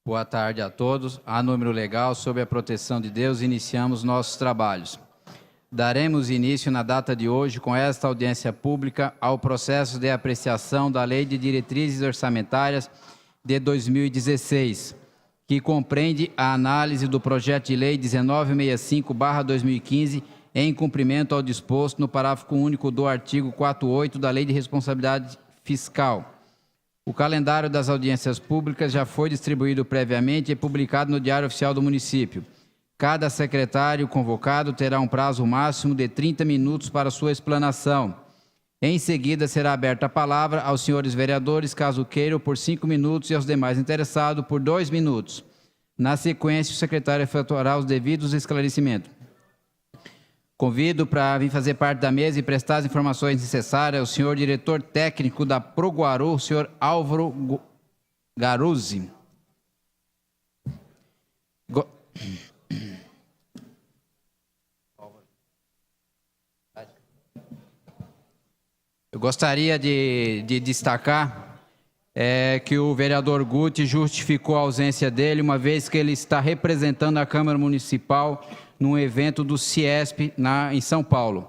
Boa tarde a todos. A número legal, sob a proteção de Deus, iniciamos nossos trabalhos. Daremos início na data de hoje, com esta audiência pública, ao processo de apreciação da Lei de Diretrizes Orçamentárias de 2016, que compreende a análise do projeto de lei 1965/2015, em cumprimento ao disposto no parágrafo único do artigo 48 da Lei de Responsabilidade Fiscal. O calendário das audiências públicas já foi distribuído previamente e publicado no Diário Oficial do Município. Cada secretário convocado terá um prazo máximo de 30 minutos para sua explanação. Em seguida, será aberta a palavra aos senhores vereadores, caso queiram, por 5 minutos e aos demais interessados por 2 minutos. Na sequência, o secretário efetuará os devidos esclarecimentos. Convido para vir fazer parte da mesa e prestar as informações necessárias o senhor diretor técnico da Proguaru, o senhor Álvaro Garuzzi. Eu gostaria de destacar que o vereador Guti justificou a ausência dele, uma vez que ele está representando a Câmara Municipal num evento do Ciesp em São Paulo.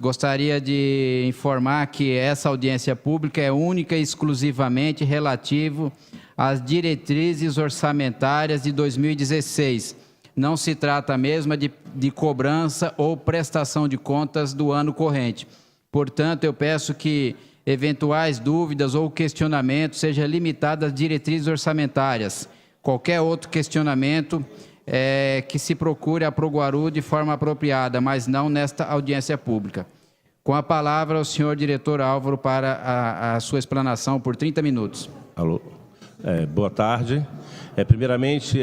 Gostaria de informar que essa audiência pública é única e exclusivamente relativo às diretrizes orçamentárias de 2016. Não se trata mesmo de cobrança ou prestação de contas do ano corrente. Portanto, eu peço que eventuais dúvidas ou questionamentos sejam limitados às diretrizes orçamentárias. Qualquer outro questionamento que se procure a Proguaru de forma apropriada, mas não nesta audiência pública. Com a palavra, o senhor diretor Álvaro para a sua explanação por 30 minutos. Alô. Boa tarde. Primeiramente,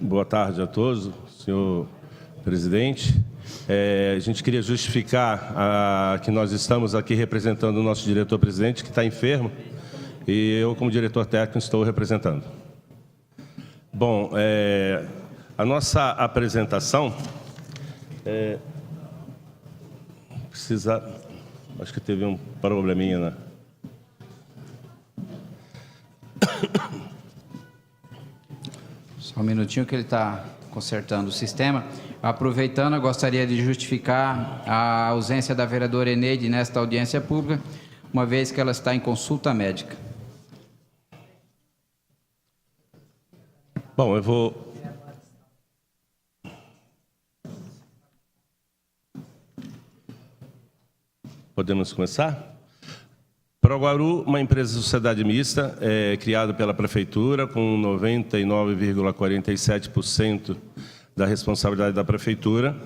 boa tarde a todos, senhor presidente. A gente queria justificar que nós estamos aqui representando o nosso diretor-presidente, que está enfermo, e eu, como diretor técnico, estou representando. Bom, a nossa apresentação acho que teve um probleminha, né? Só um minutinho que ele está consertando o sistema. Aproveitando, eu gostaria de justificar a ausência da vereadora Eneide nesta audiência pública, uma vez que ela está em consulta médica. Bom, eu vou... Podemos começar? Proguaru, uma empresa de sociedade mista, criada pela Prefeitura, com 99,47% da responsabilidade da Prefeitura.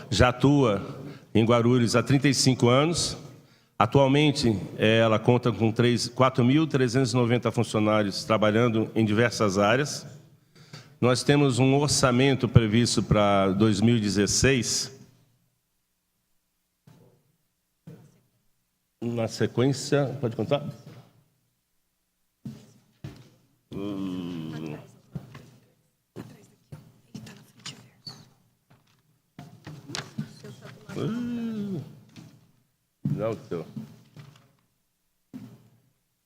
Já atua em Guarulhos há 35 anos. Atualmente, ela conta com 4.390 funcionários trabalhando em diversas áreas. Nós temos um orçamento previsto para 2016. Na sequência, pode contar? Não,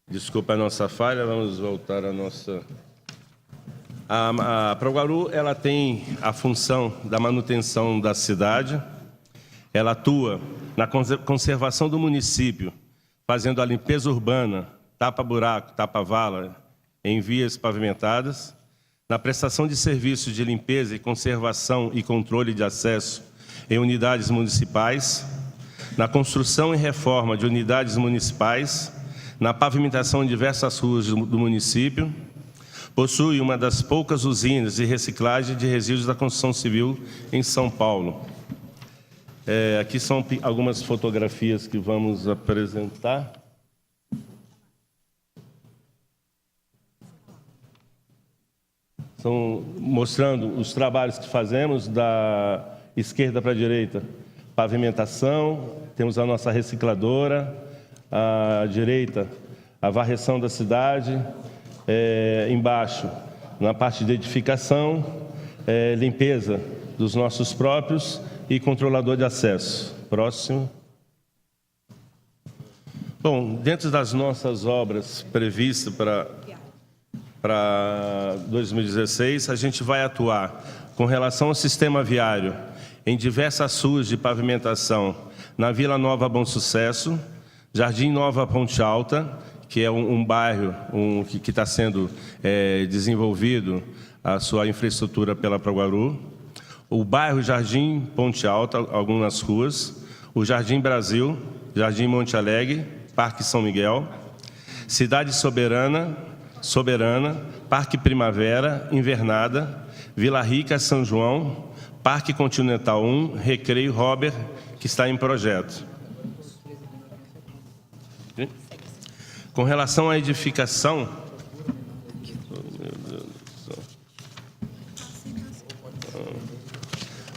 desculpa a nossa falha, vamos voltar à nossa... A Proguaru, ela tem a função da manutenção da cidade, ela atua na conservação do município, fazendo a limpeza urbana, tapa-buraco, tapa-vala, em vias pavimentadas, na prestação de serviços de limpeza e conservação e controle de acesso em unidades municipais, na construção e reforma de unidades municipais, na pavimentação de diversas ruas do município. Possui uma das poucas usinas de reciclagem de resíduos da construção civil em São Paulo. Aqui são algumas fotografias que vamos apresentar. São mostrando os trabalhos que fazemos da esquerda para a direita. Pavimentação, temos a nossa recicladora, à direita, a varreção da cidade, embaixo, na parte de edificação, limpeza dos nossos próprios e controlador de acesso. Próximo. Bom, dentro das nossas obras previstas para para 2016, a gente vai atuar com relação ao sistema viário em diversas ruas de pavimentação na Vila Nova Bom Sucesso, Jardim Nova Ponte Alta, que é um bairro que está sendo desenvolvido a sua infraestrutura pela Proguaru, o bairro Jardim Ponte Alta, algumas ruas, o Jardim Brasil, Jardim Monte Alegre, Parque São Miguel, Cidade Soberana, Parque Primavera, Invernada, Vila Rica, São João, Parque Continental 1, Recreio Robert, que está em projeto. Com relação à edificação,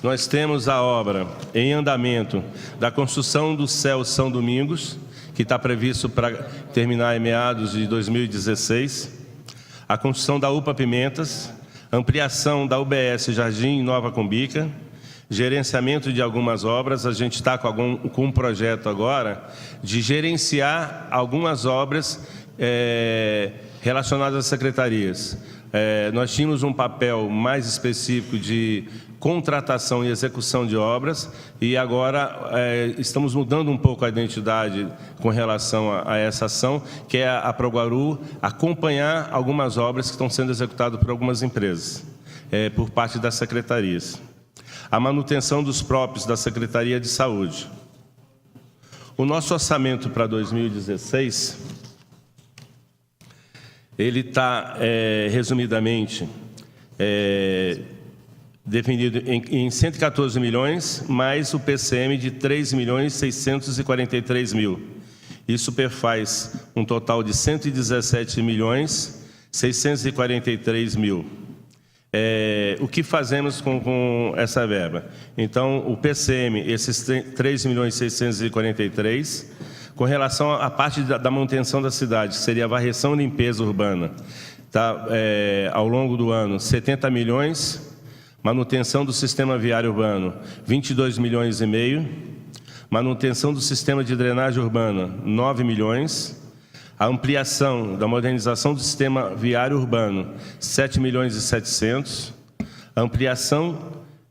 nós temos a obra em andamento da construção do CEL São Domingos, que está previsto para terminar em meados de 2016, a construção da UPA Pimentas, ampliação da UBS Jardim Nova Cumbica, gerenciamento de algumas obras. A gente está com um projeto agora de gerenciar algumas obras relacionadas às secretarias. Nós tínhamos um papel mais específico de contratação e execução de obras, e agora estamos mudando um pouco a identidade com relação a essa ação, que é a Proguaru acompanhar algumas obras que estão sendo executadas por algumas empresas, por parte das secretarias. A manutenção dos próprios da Secretaria de Saúde. O nosso orçamento para 2016, ele está, resumidamente, definido em 114 milhões, mais o PCM de 3.643.000. Isso perfaz um total de 117.643.000. O que fazemos com essa verba? Então, o PCM, esses 3.643.000, com relação à parte da manutenção da cidade, que seria a varreção e limpeza urbana, tá, ao longo do ano, 70 milhões. Manutenção do sistema viário urbano, 22,5 milhões. Manutenção do sistema de drenagem urbana, 9 milhões. A ampliação da modernização do sistema viário urbano, 7.700.000. A ampliação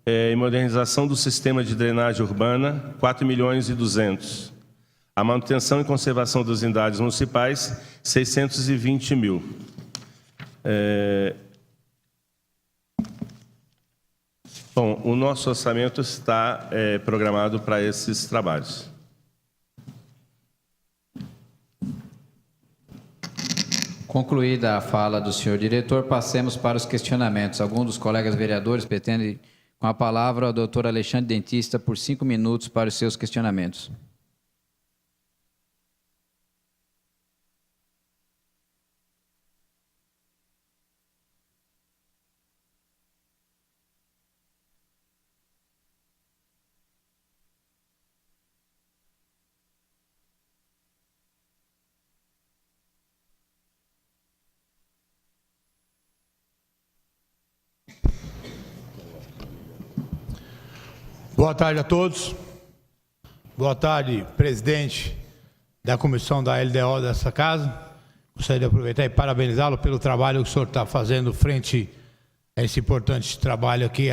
e modernização do sistema de drenagem urbana, 4.200.000. A manutenção e conservação das unidades municipais, 620.000. Bom, o nosso orçamento está programado para esses trabalhos. Concluída a fala do senhor diretor, passemos para os questionamentos. Algum dos colegas vereadores pretende, com a palavra, o doutor Alexandre Dentista, por 5 minutos para os seus questionamentos. Boa tarde a todos. Boa tarde, presidente da comissão da LDO dessa casa. Gostaria de aproveitar e parabenizá-lo pelo trabalho que o senhor está fazendo frente a esse importante trabalho aqui.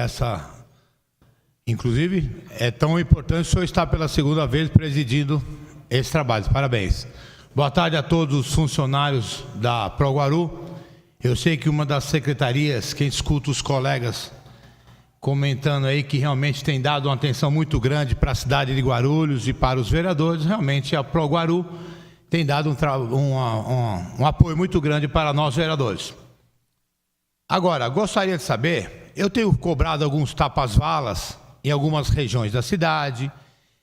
Inclusive, é tão importante que o senhor está pela segunda vez presidindo esse trabalho. Parabéns. Boa tarde a todos os funcionários da Proguaru. Eu sei que uma das secretarias, quem escuta os colegas comentando aí que realmente tem dado uma atenção muito grande para a cidade de Guarulhos e para os vereadores, realmente a Proguaru tem dado um apoio muito grande para nós vereadores. Agora, gostaria de saber, eu tenho cobrado alguns tapas-valas em algumas regiões da cidade,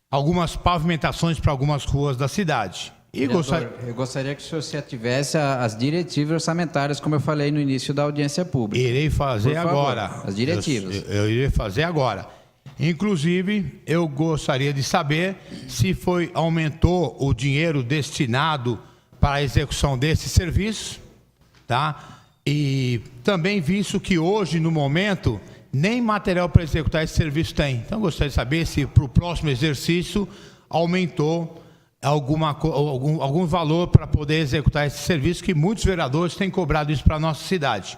algumas pavimentações para algumas ruas da cidade. E eu gostaria que o senhor se ativesse às diretivas orçamentárias, como eu falei no início da audiência pública. Irei fazer agora. As diretivas. Eu irei fazer agora. Inclusive, eu gostaria de saber se aumentou o dinheiro destinado para a execução desse serviço, tá? E também visto que hoje, no momento, nem material para executar esse serviço tem. Então, gostaria de saber se para o próximo exercício aumentou algum valor para poder executar esse serviço, que muitos vereadores têm cobrado isso para a nossa cidade.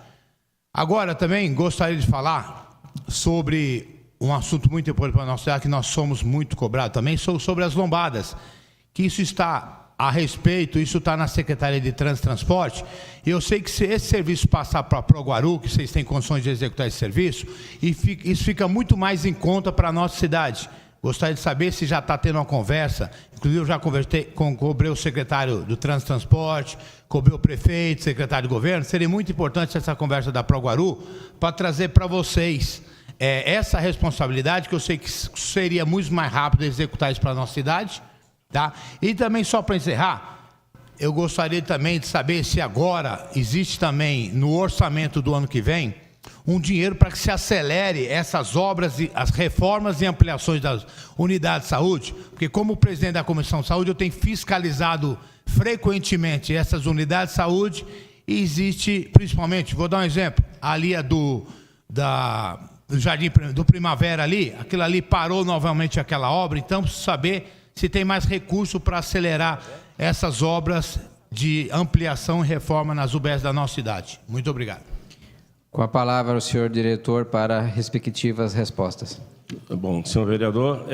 Agora, também gostaria de falar sobre um assunto muito importante para a nossa cidade, que nós somos muito cobrados também, sobre as lombadas, que isso está a respeito, isso está na Secretaria de Trânsito e Transporte, e eu sei que se esse serviço passar para Proguaru, que vocês têm condições de executar esse serviço, isso fica muito mais em conta para a nossa cidade. Gostaria de saber se já está tendo uma conversa, inclusive eu já cobrei o secretário do Trânsito e Transporte, cobrei o prefeito, secretário de governo. Seria muito importante essa conversa da Proguaru para trazer para vocês essa responsabilidade, que eu sei que seria muito mais rápido executar isso para a nossa cidade. Tá? E também, só para encerrar, eu gostaria também de saber se agora existe também no orçamento do ano que vem um dinheiro para que se acelere essas obras, as reformas e ampliações das unidades de saúde, porque como presidente da Comissão de Saúde eu tenho fiscalizado frequentemente essas unidades de saúde, e existe, principalmente, vou dar um exemplo, ali do Jardim do Primavera ali, aquilo ali parou novamente aquela obra, então preciso saber se tem mais recurso para acelerar essas obras de ampliação e reforma nas UBS da nossa cidade. Muito obrigado. Com a palavra o senhor diretor para respectivas respostas. Bom, senhor vereador,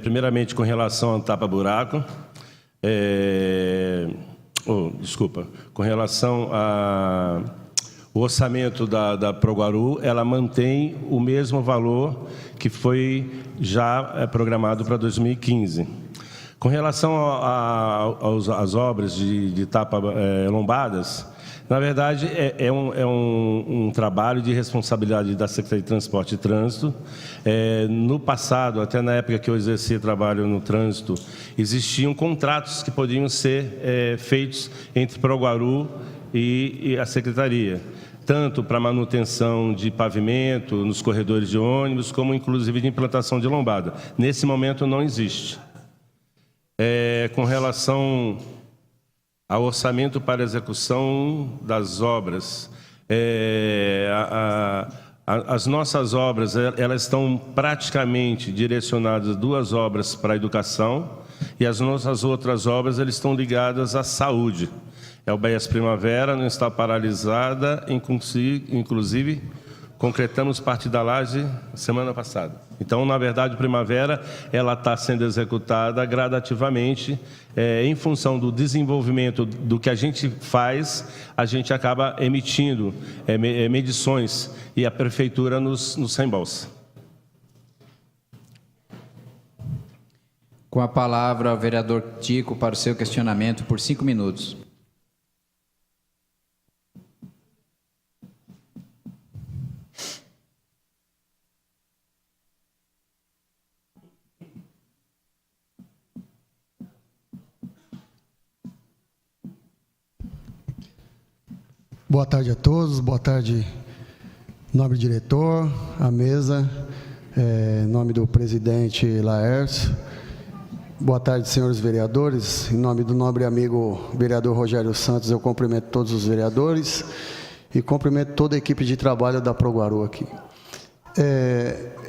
primeiramente com relação ao tapa-buraco, com relação ao orçamento da Proguaru, ela mantém o mesmo valor que foi já programado para 2015. Com relação às obras de tapa-lombadas, na verdade, é um trabalho de responsabilidade da Secretaria de Transporte e Trânsito. No passado, até na época que eu exerci trabalho no trânsito, existiam contratos que podiam ser feitos entre Proguaru e a Secretaria, tanto para manutenção de pavimento nos corredores de ônibus, como inclusive de implantação de lombada. Nesse momento não existe. Com relação ao orçamento para execução das obras, as nossas obras elas estão praticamente direcionadas, 2 obras para a educação, e as nossas outras obras elas estão ligadas à saúde. O UBS Primavera não está paralisada, inclusive concretamos parte da laje semana passada. Então, na verdade, a Primavera ela está sendo executada gradativamente, em função do desenvolvimento do que a gente faz, a gente acaba emitindo medições e a Prefeitura nos reembolsa. Com a palavra o vereador Tico para o seu questionamento por 5 minutos. Boa tarde a todos, boa tarde, nobre diretor, a mesa, em nome do presidente Laércio. Boa tarde, senhores vereadores. Em nome do nobre amigo vereador Rogério Santos, eu cumprimento todos os vereadores e cumprimento toda a equipe de trabalho da Proguaru aqui.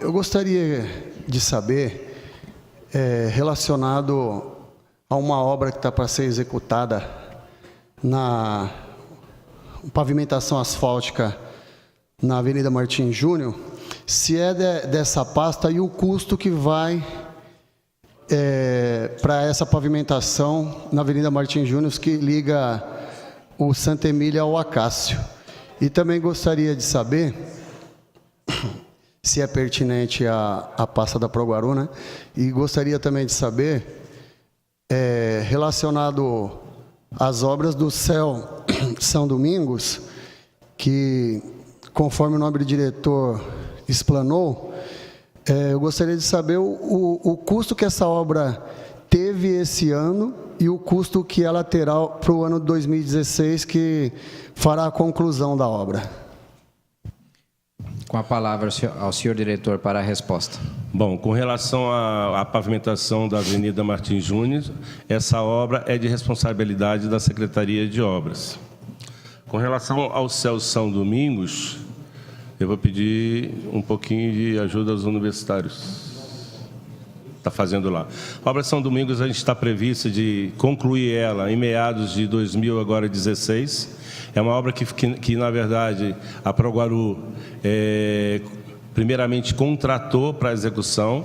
Eu gostaria de saber, relacionado a uma obra que está para ser executada na pavimentação asfáltica na Avenida Martim Júnior, se é dessa pasta e o custo que vai para essa pavimentação na Avenida Martim Júnior, que liga o Santa Emília ao Acácio. E também gostaria de saber se é pertinente a pasta da Proguaru, né? E gostaria também de saber, relacionado às obras do CEL São Domingos, que, conforme o nobre diretor explanou, eu gostaria de saber o custo que essa obra teve esse ano e o custo que ela terá para o ano de 2016, que fará a conclusão da obra. Com a palavra ao senhor diretor para a resposta. Bom, com relação à pavimentação da Avenida Martim Júnior, essa obra é de responsabilidade da Secretaria de Obras. Com relação ao CEL São Domingos, eu vou pedir um pouquinho de ajuda aos universitários. está fazendo lá. A obra São Domingos, a gente está prevista de concluir ela em meados de 2016. É uma obra que na verdade, a Proguaru, primeiramente, contratou para a execução.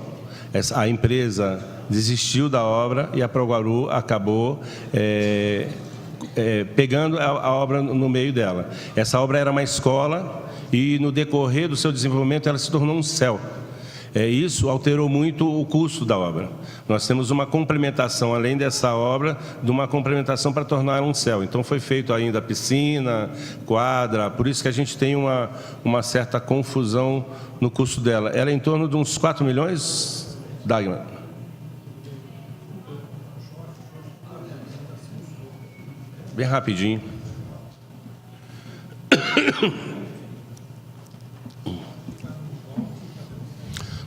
A empresa desistiu da obra e a Proguaru acabou pegando a obra no meio dela. Essa obra era uma escola e, no decorrer do seu desenvolvimento, ela se tornou um céu. Isso alterou muito o custo da obra. Nós temos uma complementação, além dessa obra, de uma complementação para tornar um céu. Então, foi feito ainda piscina, quadra, por isso que a gente tem uma certa confusão no custo dela. Ela é em torno de uns 4 milhões, Dagmar? Bem rapidinho.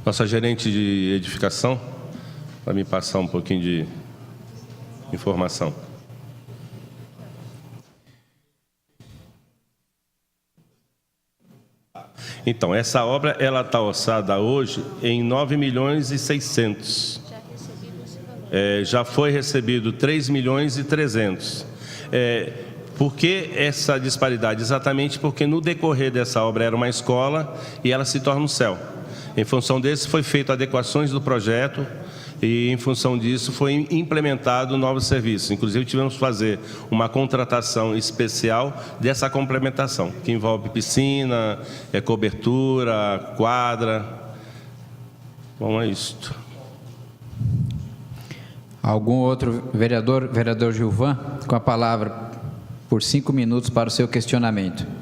Nossa gerente de edificação, para me passar um pouquinho de informação. Então, essa obra ela está orçada hoje em 9.600.000. Já foi recebido 3.300.000. Por que essa disparidade? Exatamente porque no decorrer dessa obra era uma escola e ela se torna um céu. Em função desse, foi feito adequações do projeto e, em função disso, foi implementado novos serviços. Inclusive, tivemos que fazer uma contratação especial dessa complementação, que envolve piscina, cobertura, quadra. Bom, é isto. Algum outro vereador? Vereador Gilvan, com a palavra por 5 minutos para o seu questionamento.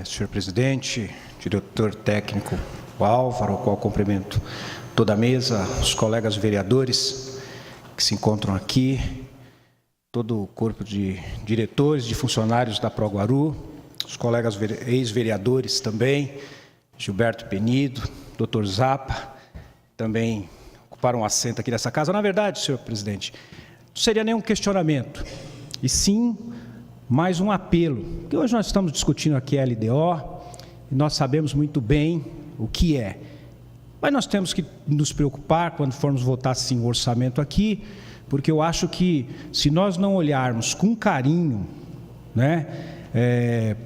Senhor presidente, diretor técnico Álvaro, ao qual cumprimento toda a mesa, os colegas vereadores que se encontram aqui, todo o corpo de diretores, de funcionários da Proguaru, os colegas ex-vereadores também, Gilberto Penido, doutor Zapa, também ocuparam um assento aqui nessa casa. Na verdade, senhor presidente, não seria nenhum questionamento, e sim mais um apelo, que hoje nós estamos discutindo aqui a LDO, e nós sabemos muito bem o que é, mas nós temos que nos preocupar quando formos votar sim o orçamento aqui, porque eu acho que se nós não olharmos com carinho, né,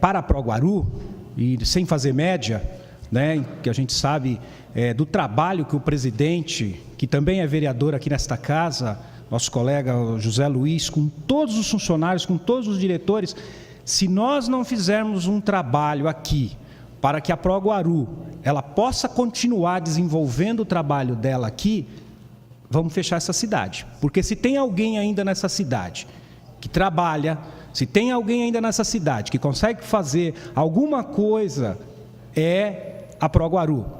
para a Proguaru, e sem fazer média, né, que a gente sabe do trabalho que o presidente, que também é vereador aqui nesta casa, nosso colega José Luiz, com todos os funcionários, com todos os diretores, se nós não fizermos um trabalho aqui para que a Proguaru ela possa continuar desenvolvendo o trabalho dela aqui, vamos fechar essa cidade. Porque se tem alguém ainda nessa cidade que trabalha, se tem alguém ainda nessa cidade que consegue fazer alguma coisa, é a Proguaru.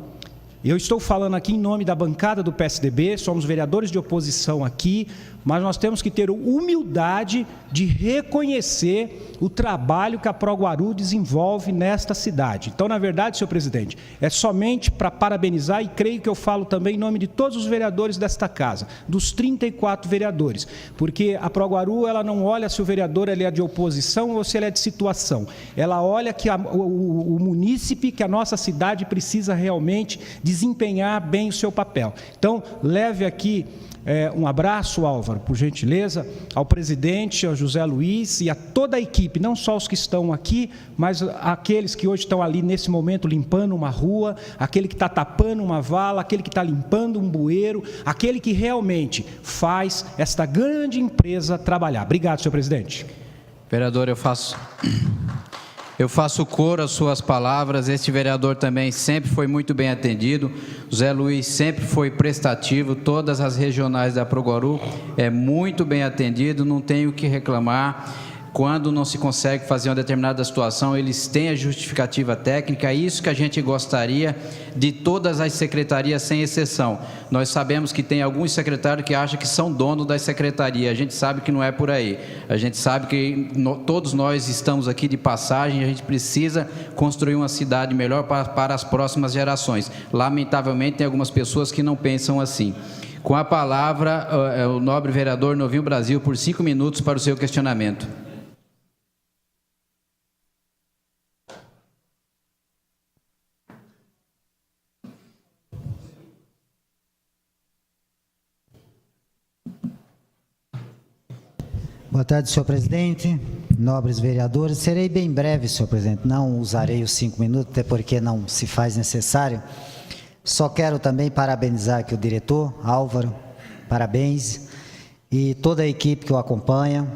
Eu estou falando aqui em nome da bancada do PSDB, somos vereadores de oposição aqui, mas nós temos que ter humildade de reconhecer o trabalho que a Proguaru desenvolve nesta cidade. Então, na verdade, senhor presidente, é somente para parabenizar, e creio que eu falo também em nome de todos os vereadores desta casa, dos 34 vereadores, porque a Proguaru, ela não olha se o vereador ele é de oposição ou se ele é de situação, ela olha que o munícipe, que a nossa cidade precisa realmente desempenhar bem o seu papel. Então, leve aqui um abraço, Álvaro, por gentileza, ao presidente, ao José Luiz e a toda a equipe, não só os que estão aqui, mas aqueles que hoje estão ali nesse momento limpando uma rua, aquele que está tapando uma vala, aquele que está limpando um bueiro, aquele que realmente faz esta grande empresa trabalhar. Obrigado, senhor presidente. Vereador, eu faço coro às suas palavras. Este vereador também sempre foi muito bem atendido. José Luiz sempre foi prestativo. Todas as regionais da Proguaru é muito bem atendido, não tenho o que reclamar. Quando não se consegue fazer uma determinada situação, eles têm a justificativa técnica. É isso que a gente gostaria de todas as secretarias, sem exceção. Nós sabemos que tem alguns secretários que acham que são donos das secretarias. A gente sabe que não é por aí. A gente sabe que todos nós estamos aqui de passagem. A gente precisa construir uma cidade melhor para as próximas gerações. Lamentavelmente, tem algumas pessoas que não pensam assim. Com a palavra, o nobre vereador Novinho Brasil, por 5 minutos para o seu questionamento. Boa tarde, senhor presidente, nobres vereadores. Serei bem breve, senhor presidente, não usarei os 5 minutos, até porque não se faz necessário. Só quero também parabenizar aqui o diretor, Álvaro, parabéns, e toda a equipe que o acompanha,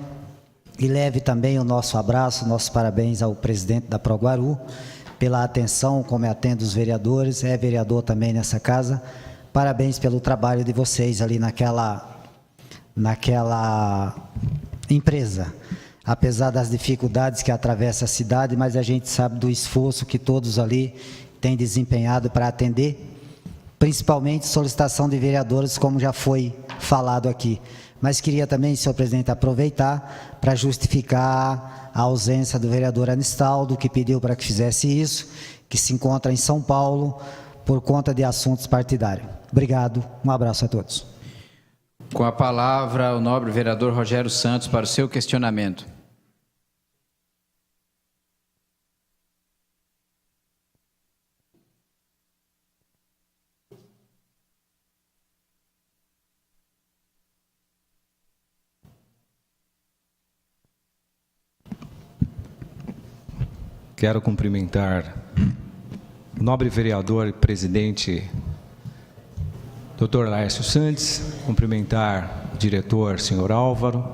e leve também o nosso abraço, nossos parabéns ao presidente da Proguaru, pela atenção, como atende os vereadores, é vereador também nessa casa. Parabéns pelo trabalho de vocês ali naquela empresa, apesar das dificuldades que atravessa a cidade, mas a gente sabe do esforço que todos ali têm desempenhado para atender, principalmente solicitação de vereadores, como já foi falado aqui. Mas queria também, senhor presidente, aproveitar para justificar a ausência do vereador Anistaldo, que pediu para que fizesse isso, que se encontra em São Paulo por conta de assuntos partidários. Obrigado, um abraço a todos. Com a palavra, o nobre vereador Rogério Santos para o seu questionamento. Quero cumprimentar o nobre vereador e presidente Dr. Laércio Santos, cumprimentar o diretor, senhor Álvaro,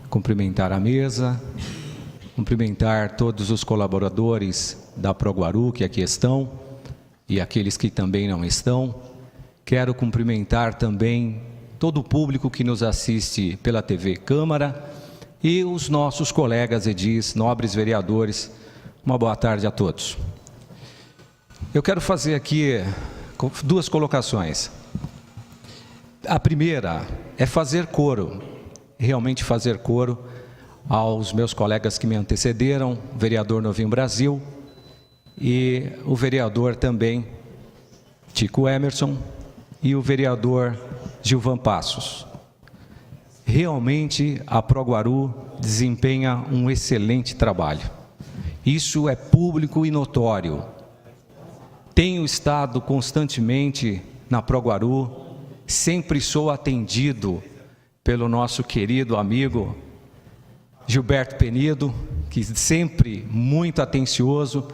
cumprimentar a mesa, cumprimentar todos os colaboradores da Proguaru que aqui estão e aqueles que também não estão. Quero cumprimentar também todo o público que nos assiste pela TV Câmara e os nossos colegas edis, nobres vereadores. Uma boa tarde a todos. Eu quero fazer aqui 2 colocações. A primeira é fazer coro, realmente fazer coro aos meus colegas que me antecederam, o vereador Novinho Brasil e o vereador também Tico Emerson e o vereador Gilvan Passos. Realmente a Proguaru desempenha um excelente trabalho. Isso é público e notório. Tenho estado constantemente na Proguaru, sempre sou atendido pelo nosso querido amigo Gilberto Penido, que sempre muito atencioso,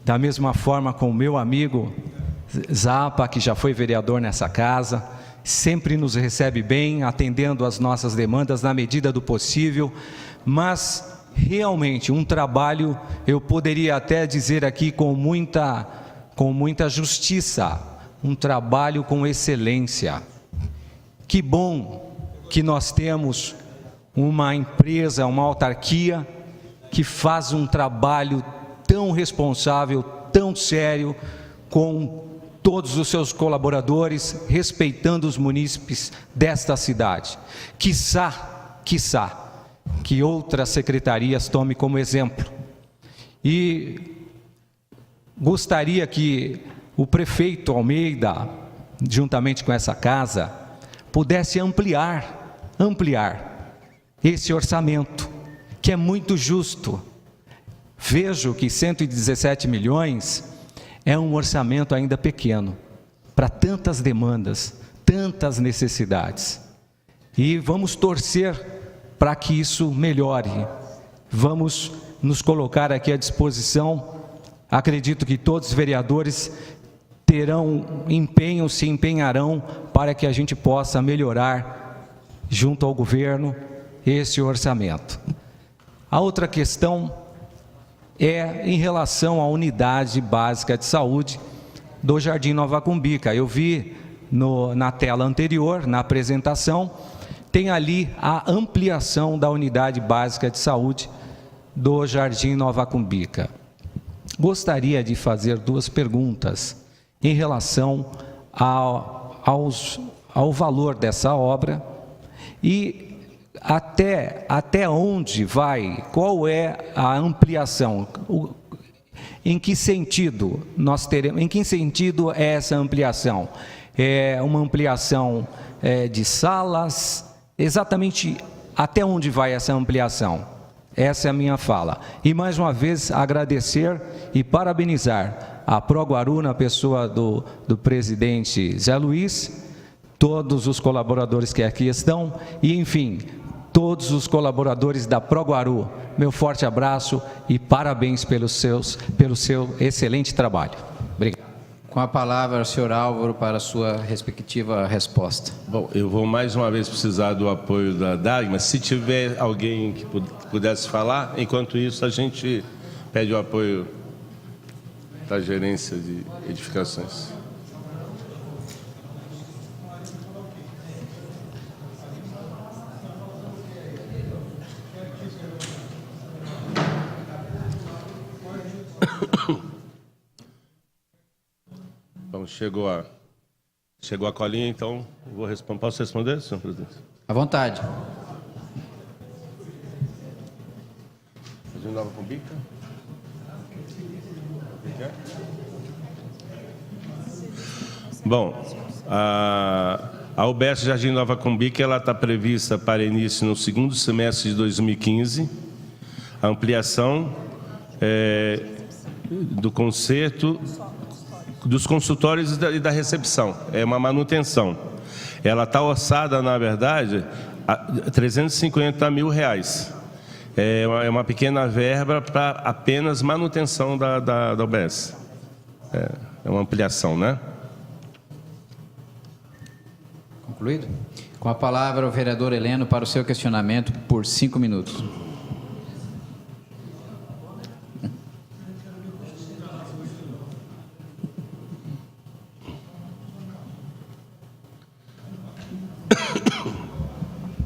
da mesma forma com o meu amigo Zapa, que já foi vereador nessa casa, sempre nos recebe bem, atendendo às nossas demandas na medida do possível, mas realmente um trabalho, eu poderia até dizer aqui com muita justiça, um trabalho com excelência. Que bom que nós temos uma empresa, uma autarquia que faz um trabalho tão responsável, tão sério, com todos os seus colaboradores, respeitando os munícipes desta cidade. Quiçá, que outras secretarias tomem como exemplo. E gostaria que o prefeito Almeida, juntamente com essa casa, pudesse ampliar esse orçamento, que é muito justo. Vejo que 117 milhões é um orçamento ainda pequeno, para tantas demandas, tantas necessidades. E vamos torcer para que isso melhore. Vamos nos colocar aqui à disposição. Acredito que todos os vereadores terão empenho, se empenharão para que a gente possa melhorar, junto ao governo, esse orçamento. A outra questão é em relação à unidade básica de saúde do Jardim Nova Cumbica. Eu vi na tela anterior, na apresentação, tem ali a ampliação da unidade básica de saúde do Jardim Nova Cumbica. Gostaria de fazer 2 perguntas em relação ao valor dessa obra e até onde vai, qual é a ampliação, em que sentido nós teremos, em que sentido é essa ampliação? uma ampliação de salas, exatamente até onde vai essa ampliação? Essa é a minha fala. E mais uma vez agradecer e parabenizar a Proguaru na pessoa do presidente Zé Luiz, todos os colaboradores que aqui estão e, enfim, todos os colaboradores da Proguaru. Meu forte abraço e parabéns pelo seu excelente trabalho. Obrigado. Com a palavra, o senhor Álvaro, para a sua respectiva resposta. Bom, eu vou mais uma vez precisar do apoio da Dagmar. Se tiver alguém que pudesse falar, enquanto isso a gente pede o apoio da gerência de edificações. Bom, chegou a colinha, então vou responder. Posso responder, senhor presidente? À vontade. De Nova Cumbica? Bom, a UBS Jardim Nova Cumbica, ela está prevista para início no segundo semestre de 2015. A ampliação do conserto dos consultórios e da recepção. É uma manutenção. Ela está orçada, na verdade, a R$350 mil. É uma pequena verba para apenas manutenção da UBS. É uma ampliação, né? Concluído? Com a palavra, o vereador Heleno para o seu questionamento por 5 minutos.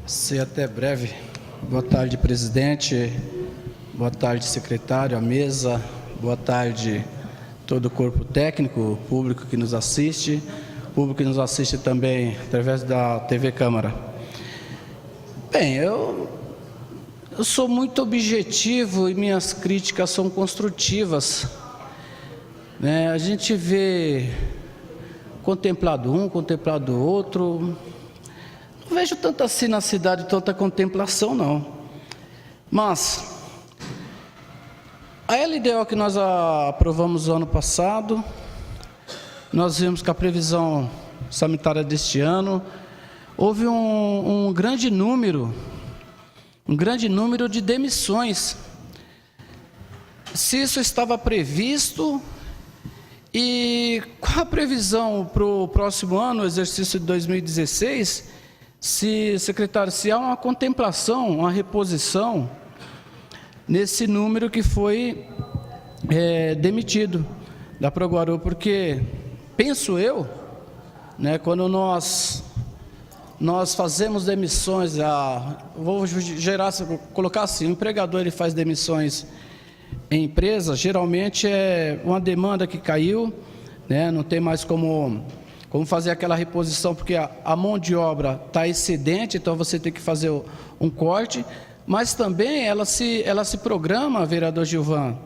Ser até breve. Boa tarde, presidente. Boa tarde, secretário, a mesa. Boa tarde, todo o corpo técnico, público que nos assiste, público que nos assiste também através da TV Câmara. Bem, eu sou muito objetivo e minhas críticas são construtivas. A gente vê contemplado um, contemplado outro. Não vejo tanto assim na cidade, tanta contemplação, não. Mas a LDO que nós aprovamos no ano passado, nós vimos que a previsão sanitária deste ano, houve um grande número de demissões. Se isso estava previsto, e qual a previsão para o próximo ano, o exercício de 2016, secretário, se há uma contemplação, uma reposição nesse número que foi demitido da Proguaru, porque penso eu, quando nós fazemos demissões, colocar assim, o empregador ele faz demissões em empresa, geralmente é uma demanda que caiu, não tem mais como fazer aquela reposição, porque a mão de obra está excedente, então você tem que fazer um corte, mas também ela se programa, vereador Gilvan,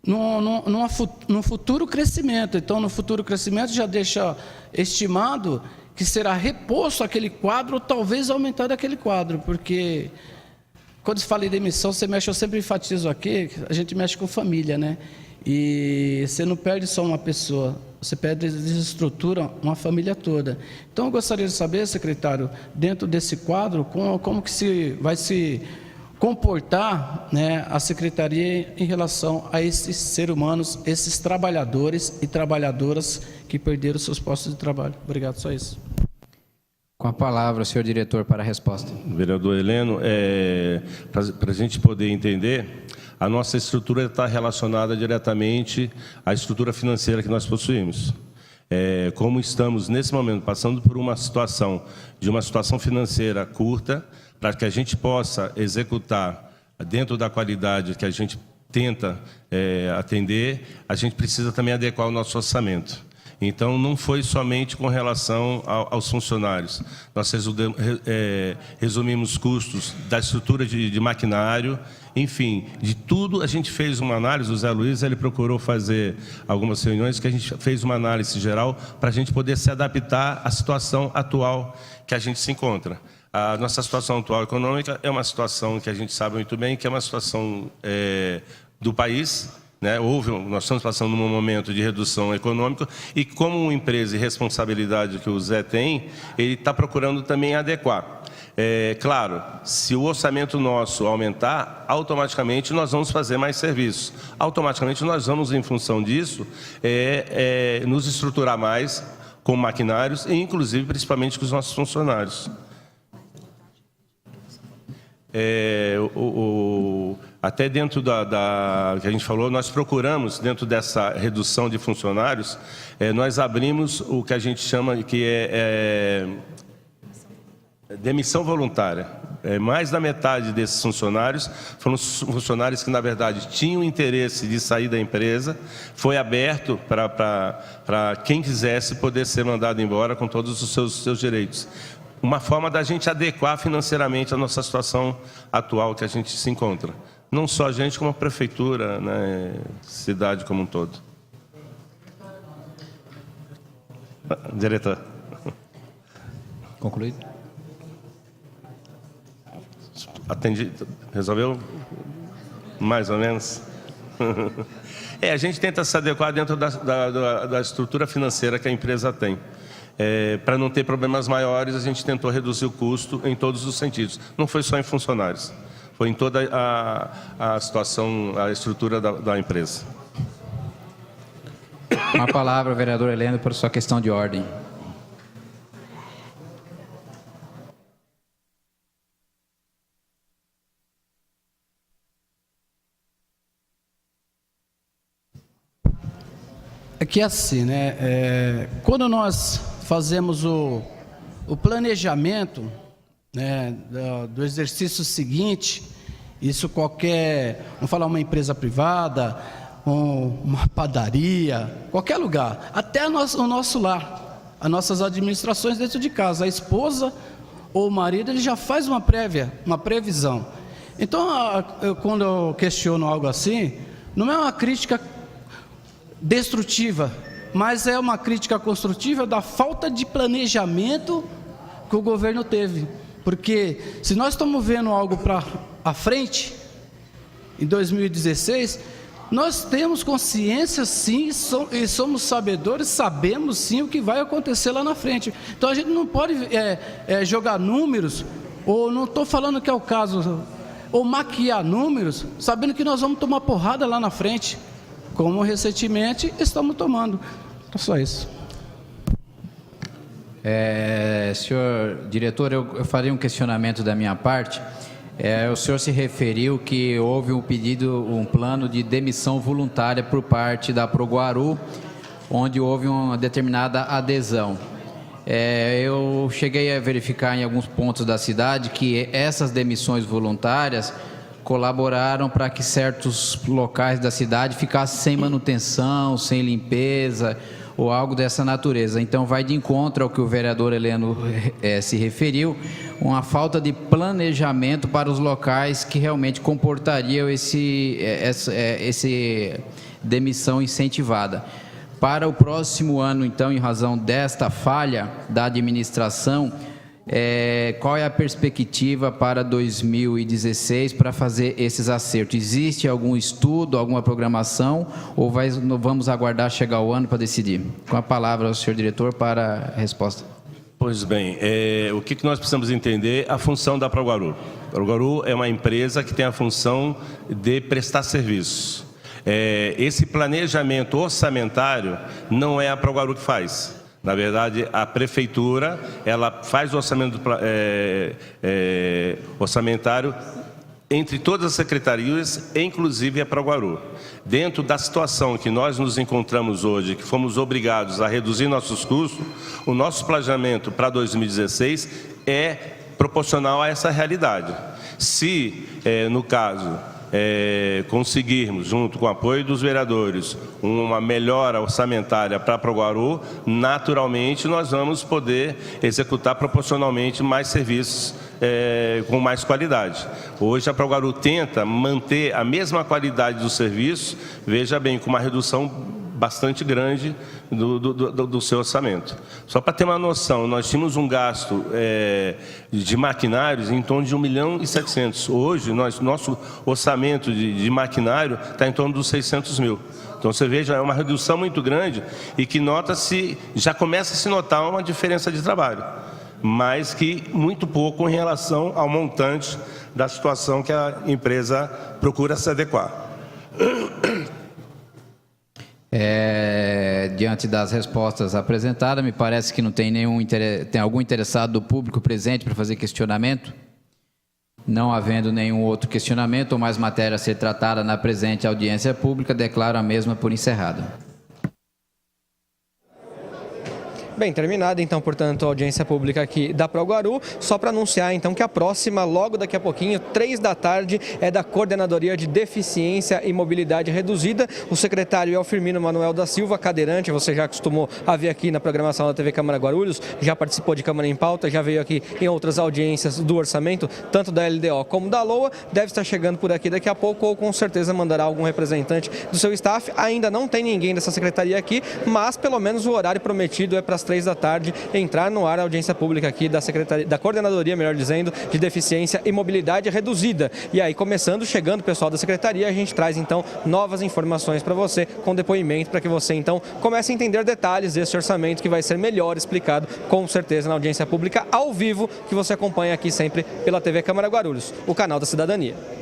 no futuro crescimento. Então, no futuro crescimento já deixa estimado que será reposto aquele quadro, ou talvez aumentado aquele quadro, porque quando se fala em demissão, eu sempre enfatizo aqui, a gente mexe com família, e você não perde só uma pessoa, você perde, desestrutura uma família toda. Então, eu gostaria de saber, secretário, dentro desse quadro, como que vai se comportar a secretaria em relação a esses seres humanos, esses trabalhadores e trabalhadoras que perderam seus postos de trabalho. Obrigado, só isso. Com a palavra, o senhor diretor, para a resposta. Vereador Heleno, para a gente poder entender, a nossa estrutura está relacionada diretamente à estrutura financeira que nós possuímos. Como estamos, nesse momento, passando por uma situação financeira curta, para que a gente possa executar dentro da qualidade que a gente tenta atender, a gente precisa também adequar o nosso orçamento. Então, não foi somente com relação aos funcionários. Nós resumimos custos da estrutura de maquinário, enfim, de tudo a gente fez uma análise. O Zé Luiz ele procurou fazer algumas reuniões que a gente fez uma análise geral para a gente poder se adaptar à situação atual que a gente se encontra. A nossa situação atual econômica é uma situação que a gente sabe muito bem, que é uma situação do país, né? Nós estamos passando num momento de redução econômica e, como uma empresa e responsabilidade que o Zé tem, ele está procurando também adequar. Claro, se o orçamento nosso aumentar, automaticamente nós vamos fazer mais serviços. Automaticamente nós vamos, em função disso, nos estruturar mais com maquinários e, inclusive, principalmente com os nossos funcionários. Até dentro que a gente falou, nós procuramos, dentro dessa redução de funcionários, nós abrimos o que a gente chama que é demissão voluntária. Mais da metade desses funcionários foram funcionários que, na verdade, tinham interesse de sair da empresa. Foi aberto para quem quisesse poder ser mandado embora com todos os seus direitos. Uma forma da gente adequar financeiramente a nossa situação atual que a gente se encontra. Não só a gente, como a prefeitura, né, cidade como um todo. Diretor. Concluído? Atendi, resolveu? Mais ou menos? A gente tenta se adequar dentro da estrutura financeira que a empresa tem. Para não ter problemas maiores, a gente tentou reduzir o custo em todos os sentidos. Não foi só em funcionários, foi em toda a situação, a estrutura da empresa. Com a palavra, o vereador Heleno, por sua questão de ordem. É que assim, né? Quando nós fazemos o planejamento, né, do exercício seguinte, isso qualquer, vamos falar uma empresa privada, uma padaria, qualquer lugar, até o nosso lar, as nossas administrações dentro de casa, a esposa ou o marido, ele já faz uma previsão. Então, quando eu questiono algo assim, não é uma crítica destrutiva, mas é uma crítica construtiva da falta de planejamento que o governo teve. Porque se nós estamos vendo algo para a frente, em 2016, nós temos consciência sim e somos sabedores, sabemos sim o que vai acontecer lá na frente. Então a gente não pode jogar números, ou não estou falando que é o caso, ou maquiar números, sabendo que nós vamos tomar porrada lá na frente, como recentemente estamos tomando. Então, só isso. Senhor diretor, eu farei um questionamento da minha parte. O senhor se referiu que houve um plano de demissão voluntária por parte da Proguaru, onde houve uma determinada adesão. Eu cheguei a verificar em alguns pontos da cidade que essas demissões voluntárias colaboraram para que certos locais da cidade ficassem sem manutenção, sem limpeza ou algo dessa natureza. Então vai de encontro ao que o vereador Heleno se referiu, uma falta de planejamento para os locais que realmente comportariam esse demissão incentivada. Para o próximo ano, então, em razão desta falha da administração, qual é a perspectiva para 2016 para fazer esses acertos? Existe algum estudo, alguma programação, ou vamos aguardar chegar o ano para decidir? Com a palavra ao senhor diretor para a resposta. Pois bem, o que nós precisamos entender é a função da Proguaru. A Proguaru é uma empresa que tem a função de prestar serviços. Esse planejamento orçamentário não é a Proguaru que faz. Na verdade, a prefeitura ela faz o orçamento orçamentário entre todas as secretarias, inclusive a Proguaru. Dentro da situação que nós nos encontramos hoje, que fomos obrigados a reduzir nossos custos, o nosso planejamento para 2016 é proporcional a essa realidade. Se, no caso, conseguirmos, junto com o apoio dos vereadores, uma melhora orçamentária para Proguaru, naturalmente nós vamos poder executar proporcionalmente mais serviços com mais qualidade. Hoje a Proguaru tenta manter a mesma qualidade do serviço, veja bem, com uma redução bastante grande do seu orçamento. Só para ter uma noção, nós tínhamos um gasto de maquinários em torno de 1.700.000. Hoje, nosso orçamento de maquinário está em torno dos 600 mil. Então, você veja, é uma redução muito grande e que já começa a se notar uma diferença de trabalho, mas que muito pouco em relação ao montante da situação que a empresa procura se adequar. Diante das respostas apresentadas, me parece que não tem tem algum interessado do público presente para fazer questionamento. Não havendo nenhum outro questionamento ou mais matéria a ser tratada na presente audiência pública, declaro a mesma por encerrada. Bem, terminada então, portanto, a audiência pública aqui da Proguaru, só para anunciar então que a próxima, logo daqui a pouquinho, 3 da tarde, é da Coordenadoria de Deficiência e Mobilidade Reduzida. O secretário Elfirmino Manuel da Silva, cadeirante, você já acostumou a ver aqui na programação da TV Câmara Guarulhos, já participou de Câmara em Pauta, já veio aqui em outras audiências do orçamento, tanto da LDO como da LOA, deve estar chegando por aqui daqui a pouco ou com certeza mandará algum representante do seu staff. Ainda não tem ninguém dessa secretaria aqui, mas pelo menos o horário prometido é para as 3 da tarde entrar no ar a audiência pública aqui da Coordenadoria, melhor dizendo, de Deficiência e Mobilidade Reduzida. E aí, chegando o pessoal da secretaria, a gente traz então novas informações para você, com depoimento, para que você então comece a entender detalhes desse orçamento que vai ser melhor explicado, com certeza, na audiência pública ao vivo, que você acompanha aqui sempre pela TV Câmara Guarulhos, o canal da cidadania.